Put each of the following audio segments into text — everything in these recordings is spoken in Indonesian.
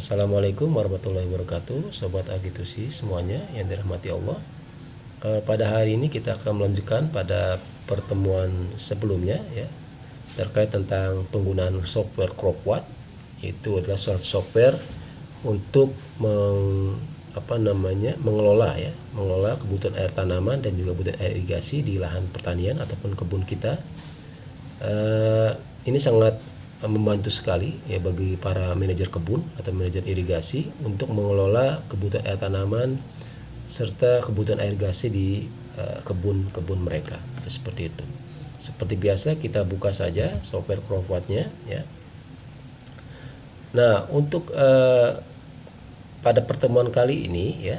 Assalamualaikum warahmatullahi wabarakatuh, Sobat Agitusi semuanya yang dirahmati Allah. Pada hari ini kita akan melanjutkan pada pertemuan sebelumnya ya, terkait tentang penggunaan software CropWatt. Itu adalah suatu software untuk mengelola kebutuhan air tanaman dan juga kebutuhan air irigasi di lahan pertanian ataupun kebun kita. Ini sangat membantu sekali ya bagi para manajer kebun atau manajer irigasi untuk mengelola kebutuhan air tanaman serta kebutuhan air irigasi di kebun-kebun mereka. Seperti itu. Seperti biasa kita buka saja software CropWatt-nya ya. Nah, untuk pada pertemuan kali ini ya,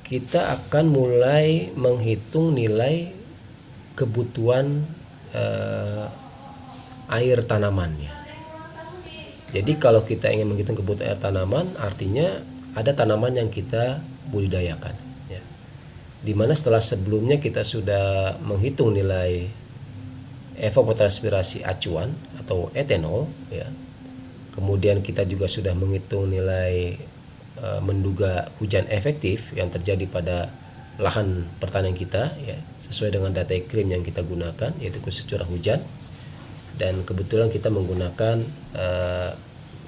kita akan mulai menghitung nilai kebutuhan air tanamannya. Jadi kalau kita ingin menghitung kebutuhan air tanaman, artinya ada tanaman yang kita budidayakan ya. Dimana setelah sebelumnya kita sudah menghitung nilai evapotranspirasi acuan atau etanol ya. Kemudian kita juga sudah menghitung nilai menduga hujan efektif yang terjadi pada lahan pertanian kita ya, sesuai dengan data iklim yang kita gunakan, yaitu khusus curah hujan. Dan kebetulan kita menggunakan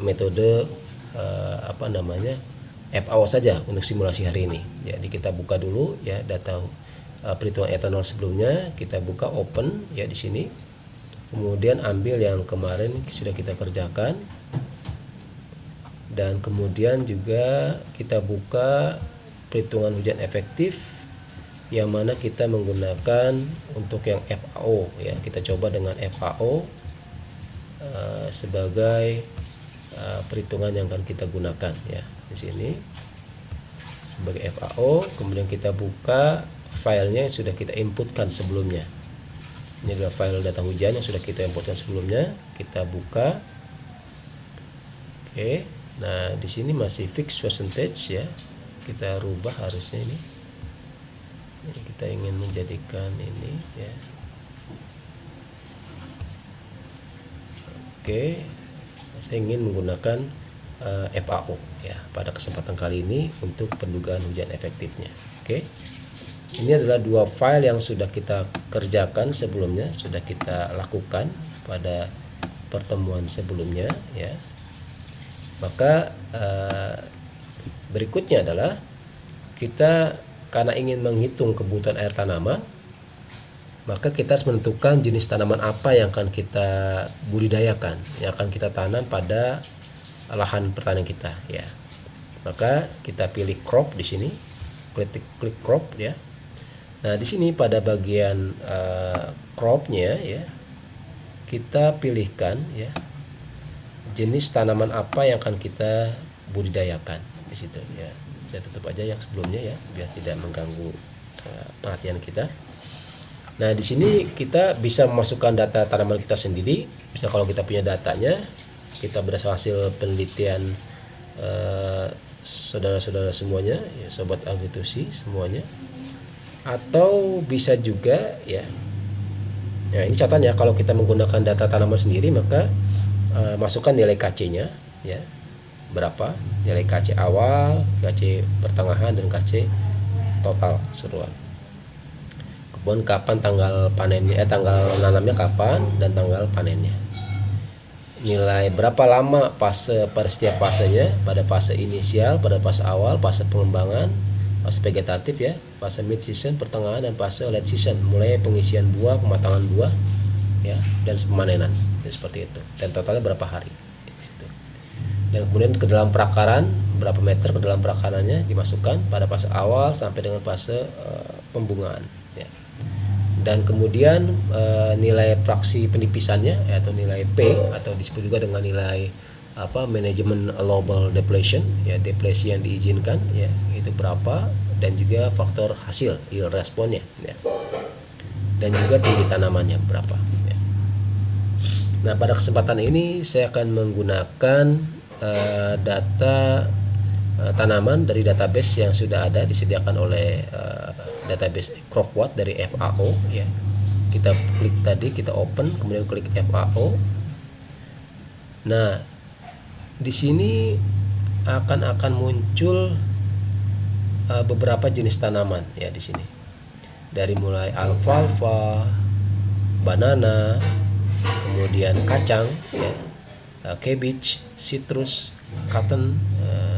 metode FAO saja untuk simulasi hari ini. Jadi kita buka dulu ya data perhitungan etanol sebelumnya, kita buka open ya di sini. Kemudian ambil yang kemarin sudah kita kerjakan. Dan kemudian juga kita buka perhitungan hujan efektif yang mana kita menggunakan untuk yang FAO ya. Kita coba dengan FAO sebagai perhitungan yang akan kita gunakan ya di sini sebagai FAO. Kemudian kita buka filenya yang sudah kita inputkan sebelumnya. Ini adalah file data hujan yang sudah kita inputkan sebelumnya. Kita buka. Oke. Nah, di sini masih fixed percentage ya. Kita rubah harusnya ini. Jadi kita ingin menjadikan ini ya. Oke, saya ingin menggunakan FAO ya pada kesempatan kali ini untuk pendugaan hujan efektifnya. Oke, ini adalah dua file yang sudah kita kerjakan sebelumnya, sudah kita lakukan pada pertemuan sebelumnya ya. Maka berikutnya adalah kita karena ingin menghitung kebutuhan air tanaman, maka kita harus menentukan jenis tanaman apa yang akan kita budidayakan, yang akan kita tanam pada lahan pertanian kita ya. Maka kita pilih crop di sini, klik crop ya. Nah, di sini pada bagian cropnya ya, kita pilihkan ya jenis tanaman apa yang akan kita budidayakan di situ ya. Saya tutup aja yang sebelumnya ya biar tidak mengganggu perhatian kita. Nah, di sini kita bisa memasukkan data tanaman kita sendiri. Bisa kalau kita punya datanya, kita berdasarkan hasil penelitian saudara-saudara semuanya, ya, Sobat Agitusi semuanya. Atau bisa juga ya. Nah, ini catatannya kalau kita menggunakan data tanaman sendiri maka masukkan nilai KC-nya ya. Berapa? Nilai KC awal, KC pertengahan dan KC total seluruhan. Kemudian kapan tanggal panennya, tanggal nanamnya kapan dan tanggal panennya. Nilai berapa lama fase pada setiap fasenya, pada fase inisial, pada fase awal, fase pengembangan, fase vegetatif ya, fase mid season, pertengahan dan fase late season, mulai pengisian buah, pematangan buah ya dan pemanenan. Seperti itu. Dan totalnya berapa hari di situ. Dan kemudian ke dalam perakaran, berapa meter ke dalam perakarannya dimasukkan pada fase awal sampai dengan fase pembungaan ya. Dan kemudian nilai fraksi penipisannya atau nilai P atau disebut juga dengan nilai manajemen allowable depletion ya, depresi yang diizinkan ya, itu berapa, dan juga faktor hasil yield responnya ya. Dan juga tinggi tanamannya berapa ya. Nah, pada kesempatan ini saya akan menggunakan data tanaman dari database yang sudah ada disediakan oleh database CropWatt dari FAO ya. Kita klik tadi, kita open, kemudian klik FAO. Nah, di sini akan muncul beberapa jenis tanaman ya di sini. Dari mulai alfalfa, banana, kemudian kacang ya, cabbage, citrus, cotton,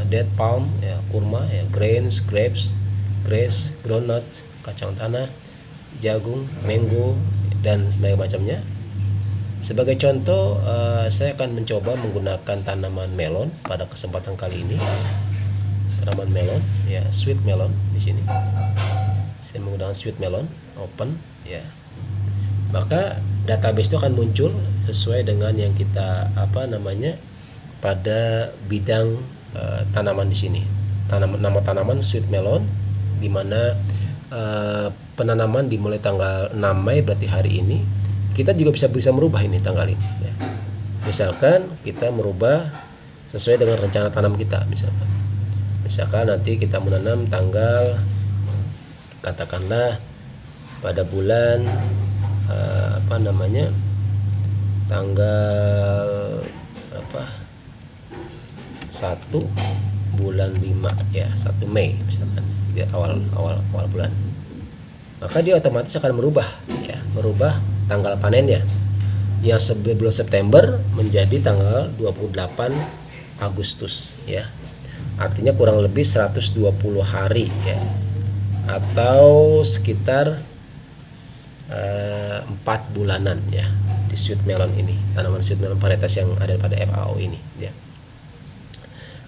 date palm ya, kurma ya, grains, grapes, grass, groundnut, kacang tanah, jagung, mango dan sebagainya macamnya. Sebagai contoh, saya akan mencoba menggunakan tanaman melon pada kesempatan kali ini. Tanaman melon ya, sweet melon di sini. Saya menggunakan sweet melon, open ya. Maka database itu akan muncul sesuai dengan yang kita pada bidang tanaman di sini. Nama tanaman sweet melon, di mana penanaman dimulai tanggal 6 Mei, berarti hari ini. Kita juga bisa merubah ini tanggal ini ya. Misalkan kita merubah sesuai dengan rencana tanam kita, misalkan nanti kita menanam tanggal, katakanlah pada bulan tanggal 1 bulan 5 ya, 1 Mei misalkan di awal bulan. Maka dia otomatis akan merubah tanggal panennya yang bulan September menjadi tanggal 28 Agustus ya. Artinya kurang lebih 120 hari ya, atau sekitar 4 bulanan ya di sweet melon ini, tanaman sweet melon varietas yang ada pada FAO ini ya.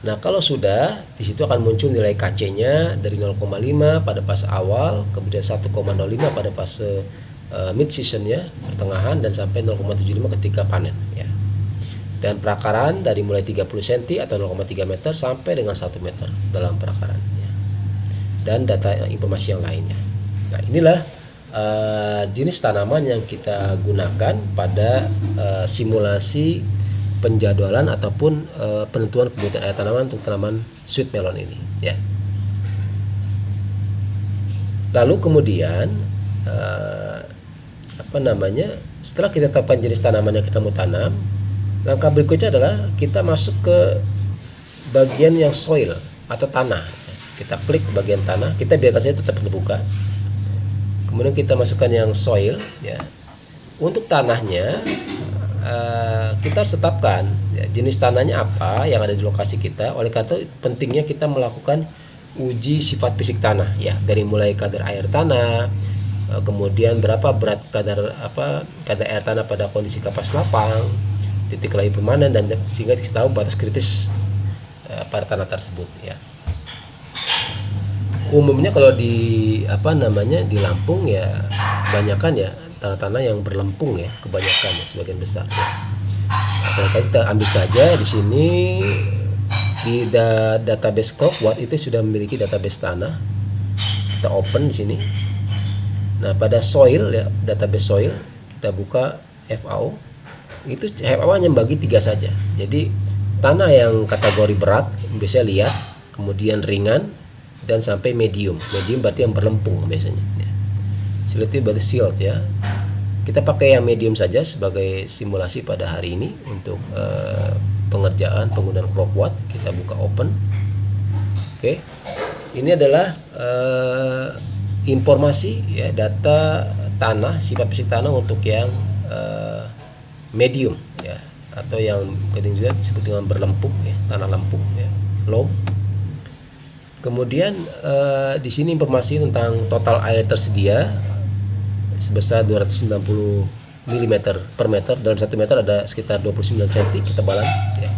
Nah, kalau sudah, di situ akan muncul nilai KC-nya dari 0,5 pada fase awal, kemudian 1,05 pada fase mid season-nya, pertengahan, dan sampai 0,75 ketika panen ya. Dan perakaran dari mulai 30 cm atau 0,3 meter sampai dengan 1 meter dalam perakaran ya. Dan data informasi yang lainnya. Nah, inilah jenis tanaman yang kita gunakan pada simulasi penjadwalan ataupun penentuan kebutuhan air tanaman untuk tanaman sweet melon ini ya. Lalu kemudian setelah kita tetapkan jenis tanaman yang kita mau tanam, langkah berikutnya adalah kita masuk ke bagian yang soil atau tanah. Kita klik bagian tanah, kita biarkan saja tetap terbuka. Kemudian kita masukkan yang soil ya. Untuk tanahnya kita harus tetapkan ya, jenis tanahnya apa yang ada di lokasi kita. Oleh karena itu pentingnya kita melakukan uji sifat fisik tanah ya, dari mulai kadar air tanah, kemudian berapa berat kadar air tanah pada kondisi kapas lapang, titik layu permanen, dan sehingga kita tahu batas kritis pada tanah tersebut ya. Umumnya kalau di di Lampung ya kebanyakan ya tanah-tanah yang berlempung ya, kebanyakan ya, sebagian besar ya. Nah, kita ambil saja di sini di database CropWatt itu sudah memiliki database tanah. Kita open di sini. Nah, pada soil ya, database soil kita buka FAO. Itu FAO hanya bagi 3 saja. Jadi tanah yang kategori berat biasanya lihat, kemudian ringan, dan sampai medium. Medium berarti yang berlempung biasanya ya. Selective berarti silt ya. Kita pakai yang medium saja sebagai simulasi pada hari ini untuk pengerjaan penggunaan CropWatt. Kita buka open. Oke. Ini adalah informasi ya, data tanah, sifat fisik tanah untuk yang medium ya, atau yang kadang juga disebut dengan berlempung ya, tanah lempung ya, loam. Kemudian di sini informasi tentang total air tersedia sebesar 290 mm per meter. Dalam 1 meter ada sekitar 29 cm ketebalan ya,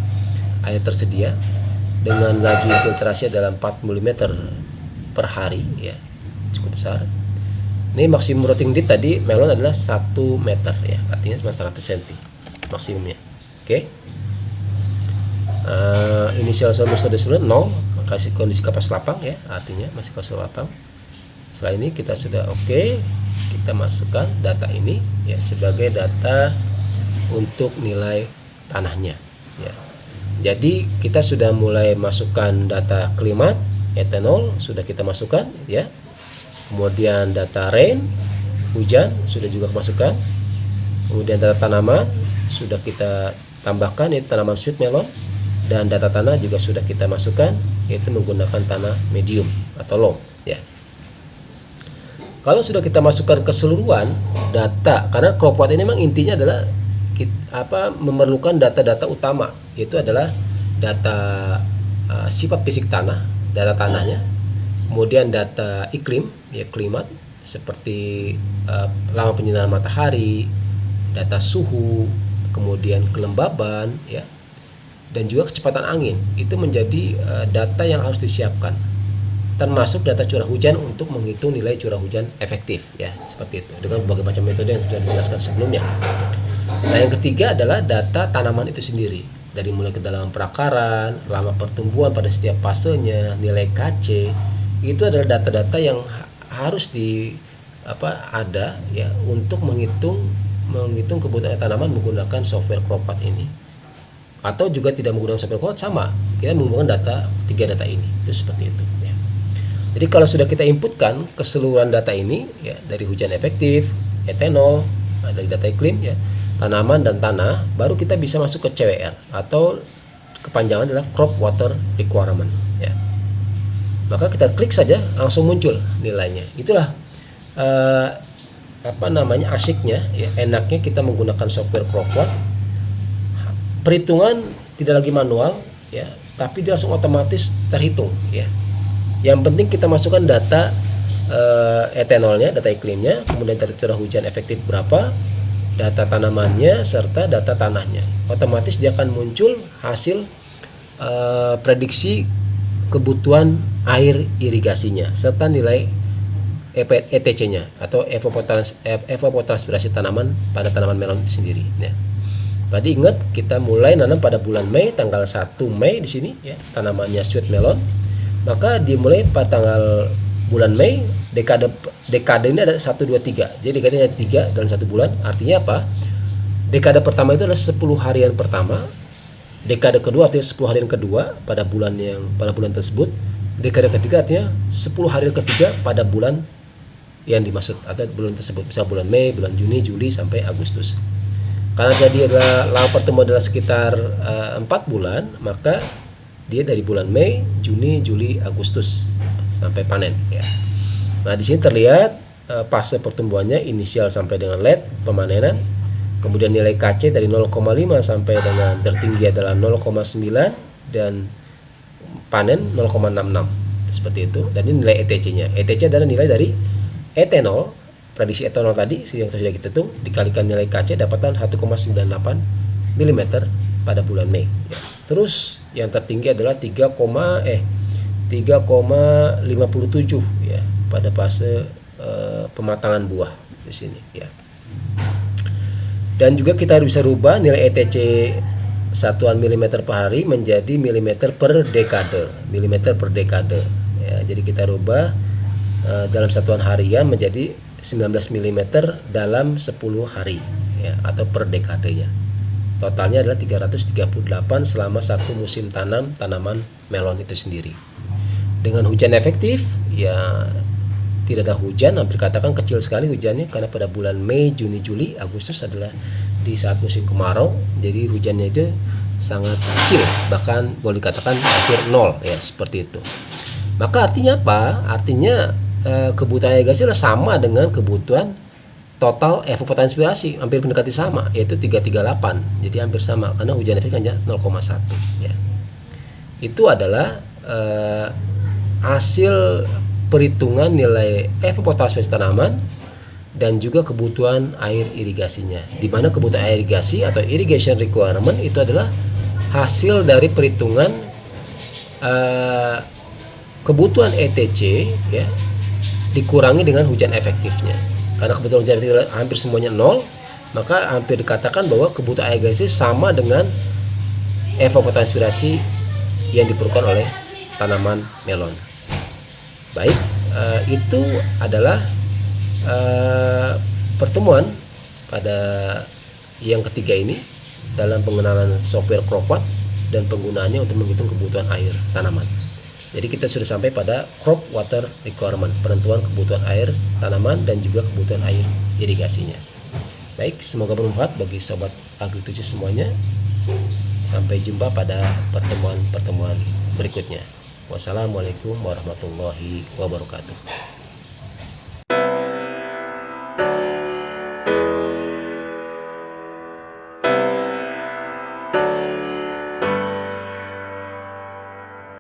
air tersedia dengan laju infiltrasi dalam 40 mm per hari ya, cukup besar. Ini maksimum rotting depth tadi melon adalah 1 meter ya, artinya cuma 100 cm maksimumnya. Oke. Inisial metode 0, kasih kondisi kapas lapang ya, artinya masih kapas lapang. Setelah ini kita sudah oke, kita masukkan data ini ya sebagai data untuk nilai tanahnya ya. Jadi kita sudah mulai masukkan data klimat, etanol sudah kita masukkan ya. Kemudian data rain, hujan sudah juga masukkan. Kemudian data tanaman sudah kita tambahkan, itu tanaman sweet melon, dan data tanah juga sudah kita masukkan, yaitu menggunakan tanah medium atau loam ya. Kalau sudah kita masukkan keseluruhan data, karena crop plot ini memang intinya adalah memerlukan data-data utama, yaitu adalah data sifat fisik tanah, data tanahnya, kemudian data iklim ya, klimat seperti lama penyinaran matahari, data suhu, kemudian kelembaban ya, dan juga kecepatan angin. Itu menjadi data yang harus disiapkan, termasuk data curah hujan untuk menghitung nilai curah hujan efektif ya, seperti itu, dengan berbagai macam metode yang sudah dijelaskan sebelumnya. Nah, yang ketiga adalah data tanaman itu sendiri, dari mulai kedalaman perakaran, lama pertumbuhan pada setiap fasenya, nilai KC. Itu adalah data-data yang harus ada ya untuk menghitung kebutuhan tanaman menggunakan software CropPath ini. Atau juga tidak menggunakan software CropPath, sama, kita menggunakan tiga data ini. Itu seperti itu ya. Jadi kalau sudah kita inputkan keseluruhan data ini ya, dari hujan efektif, etanol, dari data iklim ya, tanaman dan tanah, baru kita bisa masuk ke CWR atau kepanjangan adalah Crop Water Requirement ya. Maka kita klik saja langsung muncul nilainya. Itulah asiknya ya, enaknya kita menggunakan software CropPath. Perhitungan tidak lagi manual ya, tapi dia langsung otomatis terhitung ya. Yang penting kita masukkan data etanolnya, data iklimnya, kemudian data curah hujan efektif berapa, data tanamannya, serta data tanahnya. Otomatis dia akan muncul hasil prediksi kebutuhan air irigasinya serta nilai ETC-nya atau evapotranspirasi tanaman pada tanaman melon itu sendiri ya. Tadi ingat kita mulai nanam pada bulan Mei, tanggal 1 Mei di sini ya, tanamannya sweet melon. Maka dimulai pada tanggal bulan Mei, dekade ini ada 1 2 3. Jadi dekadenya ada 3 dalam 1 bulan. Artinya apa? Dekade pertama itu adalah 10 harian pertama. Dekade kedua artinya 10 harian kedua pada bulan tersebut. Dekade ketiga artinya 10 harian ketiga pada bulan yang dimaksud atau bulan tersebut, bisa bulan Mei, bulan Juni, Juli sampai Agustus. Karena jadi adalah lama pertemuan adalah sekitar 4 bulan, maka dia dari bulan Mei, Juni, Juli, Agustus sampai panen ya. Nah, di sini terlihat fase pertumbuhannya inisial sampai dengan late pemanenan. Kemudian nilai KC dari 0,5 sampai dengan tertinggi adalah 0,9 dan panen 0,66 seperti itu. Dan ini nilai ETC-nya. ETC adalah nilai dari etanol, prediksi etanol tadi yang sudah kita hitung, dikalikan nilai KC dapatkan 1,98 mm pada bulan Mei ya. Terus yang tertinggi adalah 3,57 ya pada fase pematangan buah di sini ya. Dan juga kita bisa rubah nilai ETC satuan milimeter per hari menjadi milimeter per dekade ya. Jadi kita rubah dalam satuan harian menjadi 19 mm dalam 10 hari ya, atau per dekadenya. Totalnya adalah 338 selama satu musim tanam tanaman melon itu sendiri. Dengan hujan efektif ya, tidak ada hujan, hampir katakan kecil sekali hujannya, karena pada bulan Mei, Juni, Juli, Agustus adalah di saat musim kemarau, jadi hujannya itu sangat kecil, bahkan boleh dikatakan hampir nol ya, seperti itu. Maka artinya apa? Artinya kebutuhan irigasi adalah sama dengan kebutuhan total evapotranspirasi, hampir mendekati sama, yaitu 338. Jadi hampir sama karena hujan efektif hanya 0,1 ya. Itu adalah hasil perhitungan nilai evapotranspirasi tanaman dan juga kebutuhan air irigasinya. Di mana kebutuhan air irigasi atau irrigation requirement itu adalah hasil dari perhitungan kebutuhan ETC ya, dikurangi dengan hujan efektifnya. Karena kebutuhan hujan efektif hampir semuanya nol, maka hampir dikatakan bahwa kebutuhan air irigasi sama dengan evapotranspirasi yang diperlukan oleh tanaman melon. Baik, itu adalah pertemuan pada yang ketiga ini dalam pengenalan software CropPath dan penggunaannya untuk menghitung kebutuhan air tanaman. Jadi kita sudah sampai pada crop water requirement, penentuan kebutuhan air tanaman dan juga kebutuhan air irigasinya. Baik, semoga bermanfaat bagi sobat agritusi semuanya. Sampai jumpa pada pertemuan-pertemuan berikutnya. Wassalamualaikum warahmatullahi wabarakatuh.